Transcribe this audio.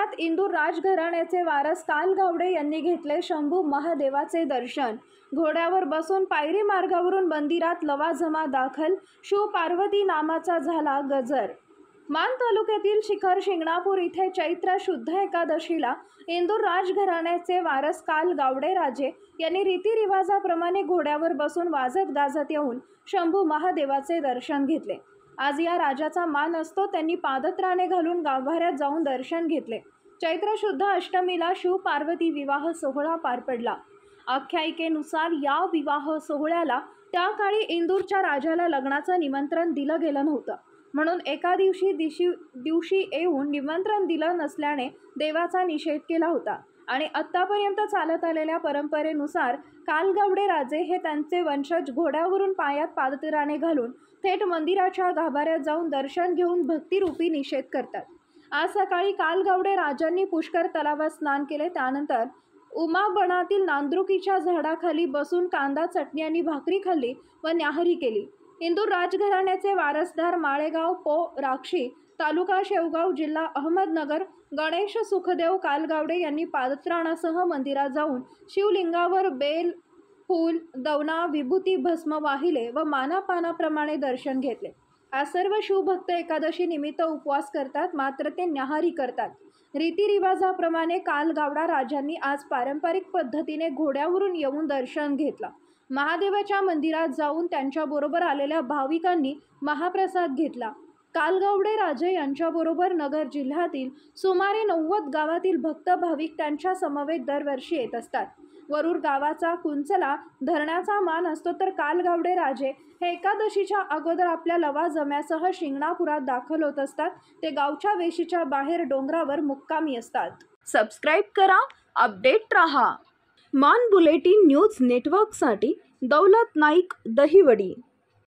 मंदिरात इंदूर राजघराण्याचे वारस कालगावडे यांनी घेतले शंभू महादेवाचे दर्शन। घोड्यावर बसून पायरी मार्गावरून मंदिरात लवाजमा दाखल, शिव पार्वती नामाचा झाला गजर। मान तालुक्यातील शिखर शिंगणापूर इथे चैत्र शुद्ध एकादशीला इंदूर राजघराण्याचे वारस कालगावडे राजे यांनी रीतिरिवाजाप्रमाणे घोड्यावर बसून वाजत गाजत येऊन शंभू महादेवाचे दर्शन घेतले। आज या राजाचा मान असतो, त्यांनी पादत्राणे घालून गाभाऱ्यात जाऊन दर्शन घेतले। चैत्र शुद्ध अष्टमीला शिव पार्वती विवाह सोहळा पार पडला। आख्यायिकेनुसार या विवाह सोहळ्याला त्या काळी इंदूरच्या राजाला लग्नाचं निमंत्रण दिलं गेलं नव्हतं, म्हणून एका दिवशी येऊन निमंत्रण दिलं नसल्याने देवाचा निषेध केला होता आणि आत्तापर्यंत चालत आलेल्या परंपरेनुसार कालगावडे राजे हे त्यांचे वंशज घोड्यावरून पायात पादत्राणे घालून थेट मंदिराच्या गाभाऱ्यात जाऊन दर्शन घेऊन भक्तिरूपी निषेध करतात। आज सकाळी कालगावडे राजांनी पुष्कर तलावात स्नान केले, त्यानंतर उमाबणातील नांदरुकीच्या झाडाखाली बसून कांदा चटणी आणि भाकरी खाल्ली व न्याहारी केली। इंदूर राजघराण्याचे वारसदार माळेगाव पो राक्षी, तालुका शेवगाव, जिल्हा अहमदनगर गणेश सुखदेव कालगावडे यांनी पादत्राणासह मंदिरात जाऊन शिवलिंगावर बेल, फूल, दवना, विभूती, भस्म वाहिले व मानापानाप्रमाणे दर्शन घेतले। आज सर्व शिवभक्त एकादशी निमित्त उपवास करतात, मात्र ते न्याहारी करतात। रीतिरिवाजाप्रमाणे कालगावडा राजांनी आज पारंपरिक पद्धतीने घोड्यावरून येऊन दर्शन घेतलं। महादेवाच्या मंदिरात जाऊन त्यांच्याबरोबर आलेल्या भाविकांनी महाप्रसाद घेतला। कालगावडे राजे यांच्याबरोबर नगर जिल्ह्यातील सुमारे 90 गावातील भक्त भाविक त्यांच्या समवेत दरवर्षी येत असतात। वरूर गावाचा कुंचला धरण्याचा मान असतो, तर कालगावडे राजे हे एकादशीच्या अगोदर आपल्या लवाजम्यासह शिंगणापुरात दाखल होत असतात। ते गावच्या वेशीच्या बाहेर डोंगरावर मुक्कामी असतात। सबस्क्राईब करा, अपडेट रहा। मान बुलेटिन न्यूज नेटवर्कसाठी दौलत नाईक, दहिवडी।